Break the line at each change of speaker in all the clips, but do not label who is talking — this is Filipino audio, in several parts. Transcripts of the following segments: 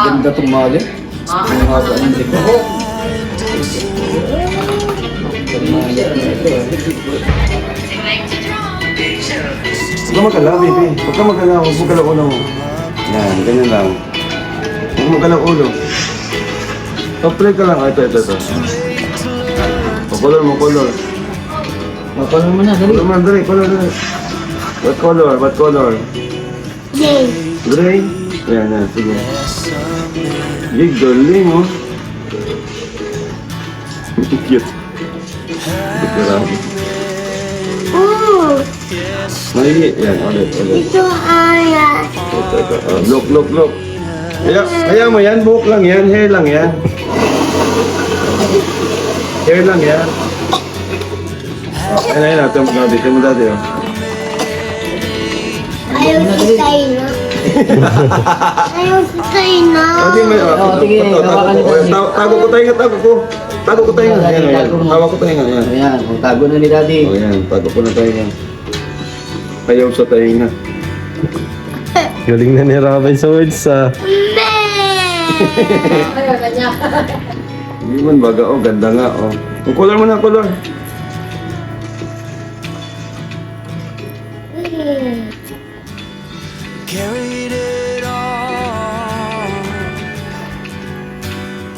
Ganda itong mali. Ang haba ng likod.
Huwag ka magalaw, baby. Huwag ka magalaw. Huwag mo galaw ulo mo. Yan, ganyan lang. Huwag mo galaw ulo. Play ka lang. Ito. Color mo, color.
Makulong mo na, dali.
Color mo, dali. What color?
Yay.
Gray? Yan, sige. Yay, galing, oh. Cute. Grabe.
Ooh.
Mali. Yan, ulit.
Ito ay.
Ito. Look. Kaya mo yan, buhok lang yan, hair lang yan. Hair lang yan. Ayun, dito mo dati, oh.
Ayaw si China. Ayaw si China.
Sige, hawakan nito.
Tago ko tayo. Tago ko tayo. Ayan. Tawa ko tayo. Ayan.
Ayan, tago na ni Daddy.
O yan, tago ko na tayo. Ayaw sa tayo na.
Galing na ni Rabay sa words, ah.
Hindi man baga, oh. Ganda nga, oh. Ang color mo na, color.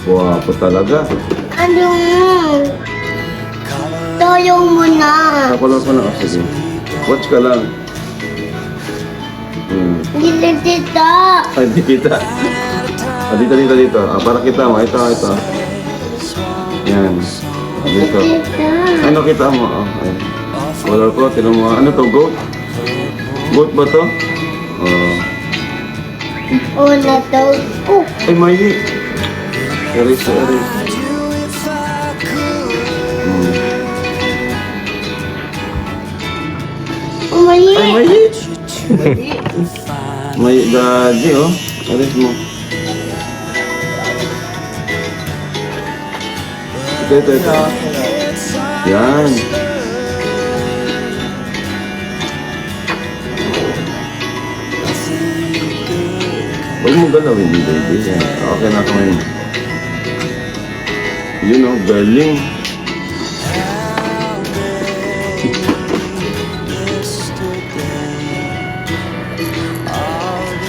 Wow, po talaga.
Ano? Toyo mo na.
Color ko na, oh. Sige. Watch ka lang.
Dito dito.
Ay, di kita. Dito. Para kita mo. Ito. Yan. Dito.
Dito.
Ano kita mo? Oh, ay. Color ko, tinan mo. Ano to, goat? Goat ba to? Oh.
Una to.
Ay, mali. Sorry.
Mali.
Ay, mali. May daddy, oh. Alis mo. Ito. Yan. Huwag mo galawin, baby. Yan. Okay na kami. You know, galing.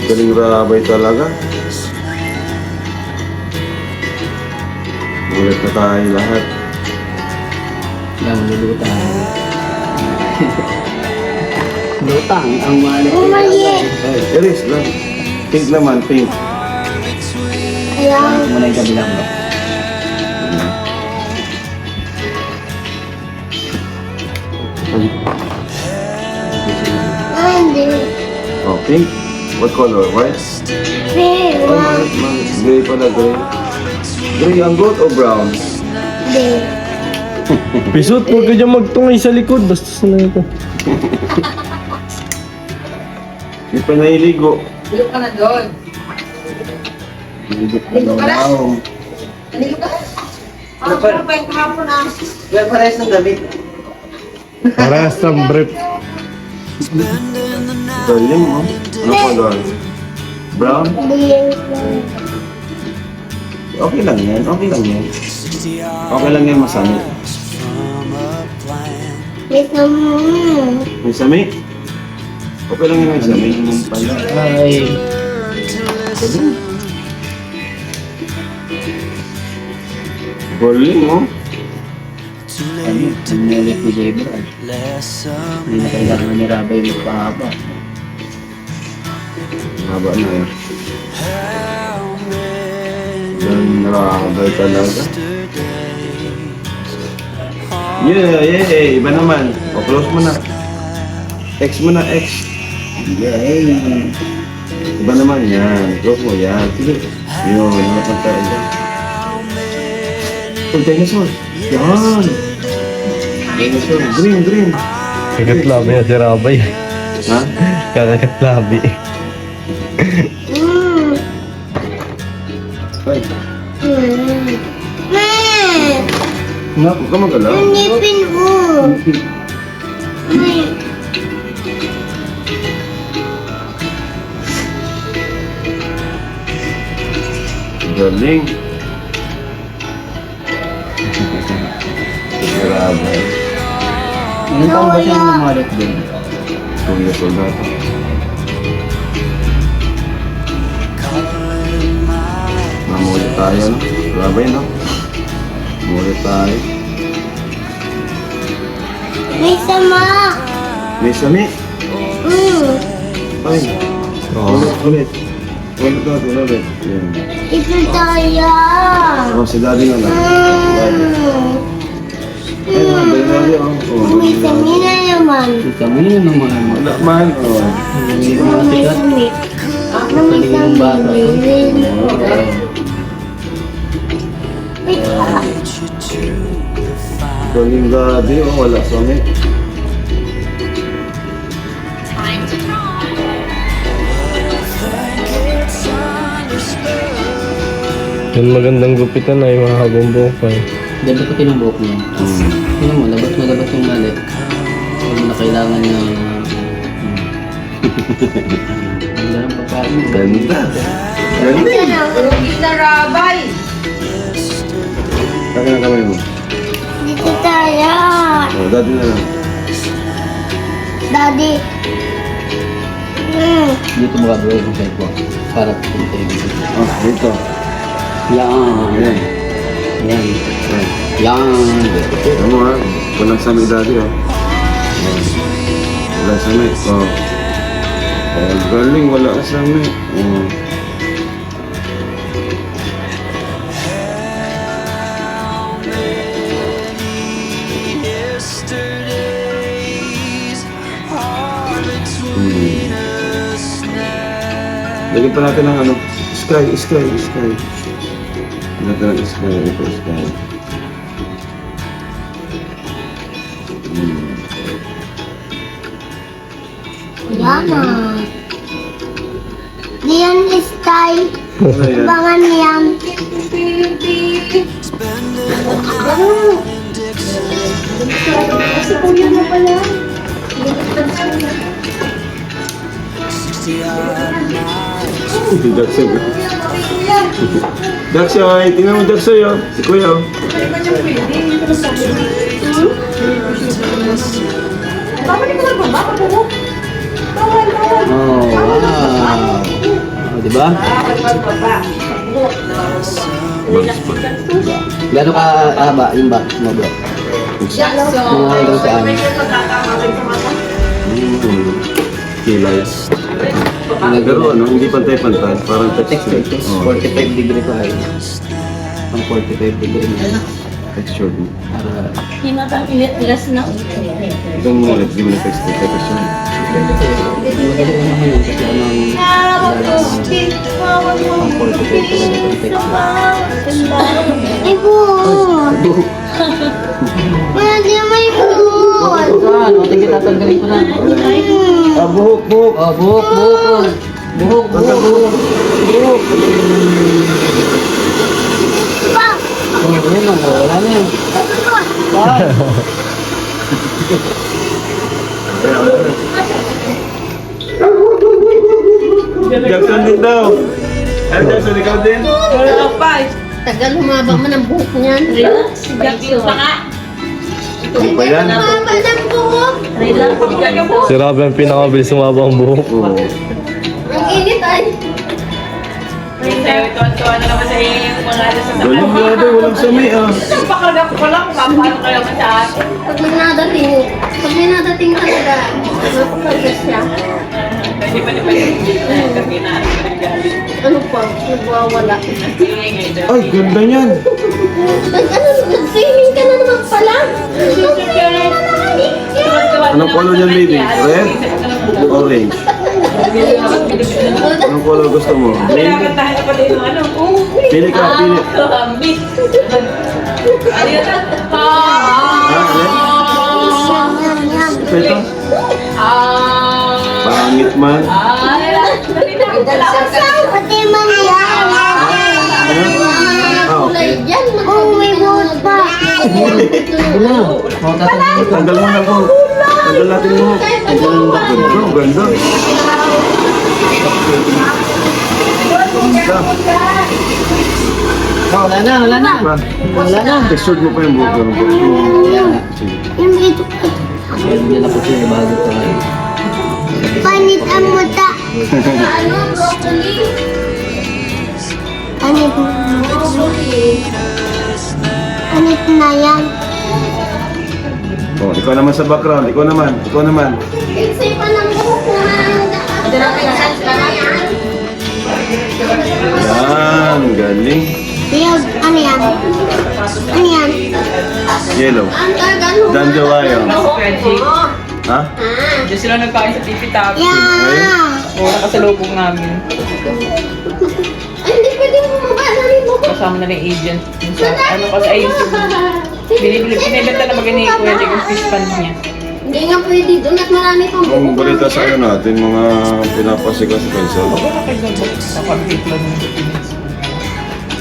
Galing Rabay talaga. Gulat na tayo lahat.
Yan, lulutang. Lutang ang mali.
Mali.
Ay, Iris lang. Pink naman, pink.
Ayan.
Muna yung kabilang mo.
Hindi.
Oh, pink. What color? White?
Hindi.
Gray pala, gray. Gray ang goat o brown?
Hindi.
Pisot, huwag ka dyan magtungay sa likod. Basta sa na ito.
Hindi pa nailigo.
Ligo ka na doon. Ligo ka na? Ligo ka na? Ano pa yung kahapon ah?
Well, parehas ng damit.
Parehas ng brief.
Galing, oh. Ano color? Brown?
Hindi.
Okay lang yan. Okay lang yan masami.
Ito mo.
May sami? Okay lang yan may sami.
Ay,
Galing, oh.
ano, nilit ni Gabriel. Hindi na kailangan ni Rabay yung pahaba.
Haba na eh. Rabay talaga. Yeah. Iba naman. O, close mo na. X mo na, X.
Yay!
Iba naman yan. Close mo yan. Sige. Yun, naman tayo dyan. Oh, dinosaur. Yan. Dinosaur. Green.
Kagat labi na si Rabay.
Ha?
Kakagat labi.
Ay.
Ma!
Huwag ka magalaw.
Nipin mo.
Galing. Grabe.
Ilan taon ba siya lumalit din?
2 years old na ito. Mamulit tayo, no? Grabe, no? Mamulit tayo.
May sama.
May sami. Ay. Ulit. Ulit natin, ulit. Yan.
Ito tayo.
Oh, si daddy na lang. Daddy. Ay, daddy na lang. Oh,
May sami na naman.
Kami na naman.
wala man. Oh.
Hindi ko mga
May
sikat.
sami. May sami.
Galing daddy, oh, wala sami.
Yung magandang gupitan na yung mahabang buhok pa eh.
Ganda pati ng buhok niya. Tingnan mo, labat na labat yung malit. Hindi mo na kailangan na... Ganda ng pagkain.
Ganda. Galing.
Rugi na rabay.
Taka na kamay mo.
Dito tayo.
Oh, daddy na lang.
Daddy.
Dito mo ka bro yung side ko. Para pumunta yung dito.
Oh, dito.
Yan.
Ayan.
Yan.
Ayan.
Yan.
Ano mo ha? Walang sami daddy, oh. Walang sami. Oh. Oh, galing. Wala ka sami. Oh. Lagyan pa natin ng ano, sky. Lagyan ng sky, ito sky.
Yaman. Diyan is tayo.
Ayan.
Bangan yan.
Kasi kuya na pala.
Daksoy. Daksoy, tingnan mo Daksoy, oh. Si Kuya, oh.
Babalik ko lang ba? Buhok. Bawal.
Oh, wow. Oh, diba? Gano'n ka haba yung back mo bro? Mga hanggang saan?
Kilay. Pero ano, hindi pantay-pantay. Parang texture.
Texture,
Oh,
45 degree pa rin. Ang 45 degree na.
texture.
Para
Ilas na.
Ito mo, hindi mo na texture. Texture.
madali naman yun kasi anong ang 45 talaga yung texture.
May buhok. Pwede may buhok.
Saan? O, tingin tatanggalin ko na.
Ah, buhok.
Oh, buhok. Buhok.
Pa.
Oh, yun lang. Wala na yun.
Jackson din daw. Ano Jackson, ikaw din?
Wala pa.
Tagal humaba man ang buhok niyan.
Relax. Jackson.
Ano ba yan?
Humaba ng buhok.
Si Robby ang pinakabilis sumaba ang buhok.
Oo.
Ang init ay.
Tuwan-tuwa na naman sa yung mga sa
Galing grabe, walang sami ah.
Pakargap ko lang, paano kayo man sa atin?
Pag may nadating talaga, napakalgas siya.
Pwede pa yung kaginahan ko rin galing.
Ano pa? Nagwawala.
Ay, ganda niyan.
Nag-swimming ka na naman pala.
Anong color niyan, baby? Red? Orange? Anong color gusto mo? Green?
Kailangan na pala yung ano.
Pili ka, pili.
Miss. Ano yun?
Ito ito? Pangit man.
Pati man yan.
Ah, okay.
Oh, may buhok pa.
Wala. O, tatanggalin ko.
Tanggal mo na po. Tanggal natin mo. Ganda, ganda. Ganda.
Wala na, wala na.
Wala na. Textured mo pa yung buhok. Sige.
Yung ito.
Meron niya na po siya bago ito ngayon.
Panit ang muta.
Ano, broccoli?
Panit. Panit na yan.
Oh, ikaw naman sa background. Ikaw naman.
Kasi pa ng bukuhan.
Yan, galing.
Yung, ano yan? Ano yan?
Yellow. Danjawayo. Ha?
Diyan sila nagkain sa Tipi Top.
Yeah.
O, nakasalubong namin.
Ay, hindi pwede bumaba na rin mo.
Kasama na rin agent. Yung sa, ano kasi, ayun, binibenta na magani Kuya Jake yung fish pan niya.
Hindi nga pwede doon at marami pang
Ang balita sa ano natin, mga pinapasikas sa kansa.
Ako na kayo sa pag-date lang ng Philippines.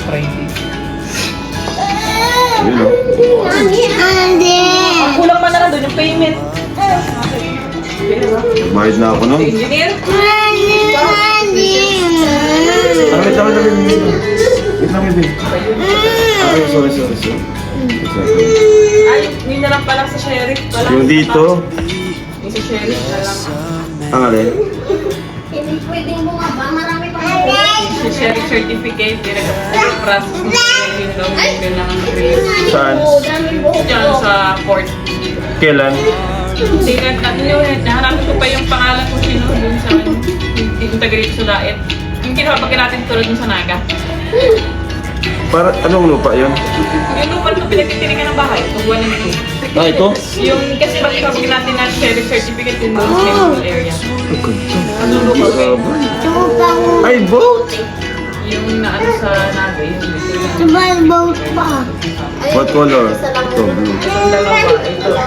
Friday.
Yun o.
Andi.
Ang kulang man na lang doon yung payment.
Mahid na ako nun.
Engineer?
Andi.
Wait lang, baby. Ay, sorry.
Ay, yun na lang pala sa sheriff. Pala.
Yung dito,
Yung sa sheriff na lang.
ang alin?
Hindi pwedeng bumaba, marami pang
Sa sheriff certificate, process mo yung kailangan i-release.
Saan?
Diyan sa court.
Kailan?
Tingnan natin yung nahanapin ko pa yung pangalan kung sino dun sa yung taga rito sa Daet. Yung kinapagin natin tulad dun sa Naga.
Para, anong lupa yun?
Yung lupa na pinagtitiringan ng bahay, so buwan nito.
Ah, ito?
Yung kasi pag kinapagin natin na sheriff certificate din doon sa medical area. Ano lupa ba?
Tupang
Ay, boat!
Yung naano sa Naga, yung dito.
subal boat pa.
What color? Ito, blue.
Itong dalawa, ito sa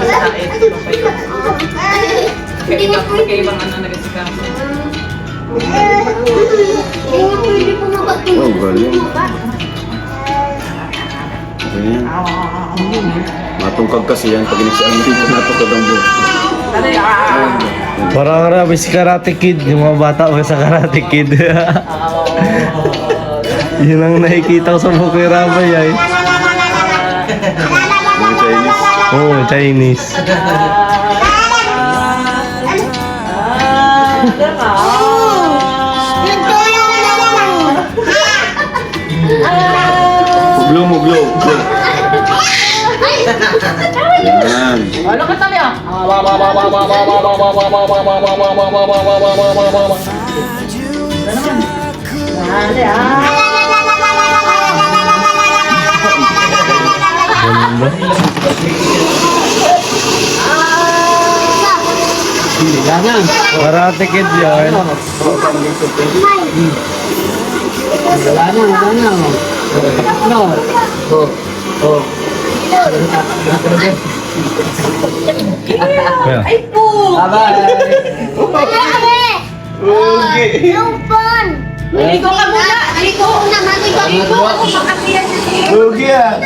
Daet. Kaya ibang ano nagasikaso.
Hindi nga pwede bumaba.
Oh, galing. Ganyan. Matungkag kasi yan. Pag iniksaan mo dito, natungkag ang buhok.
Parang grabe si Karate Kid, yung mga bata ko sa Karate Kid. Yun ang nakikita ko sa buhok ni Rabay ay.
Mga Chinese.
Oo, Chinese.
Muglo. Yan.
Ano ka tabi ah?
Karate Kid yan. Kaya.
Lupon!
Maligo ka muna!
Maligo na, maligo. Ako makakaya siya.
Lugi ah.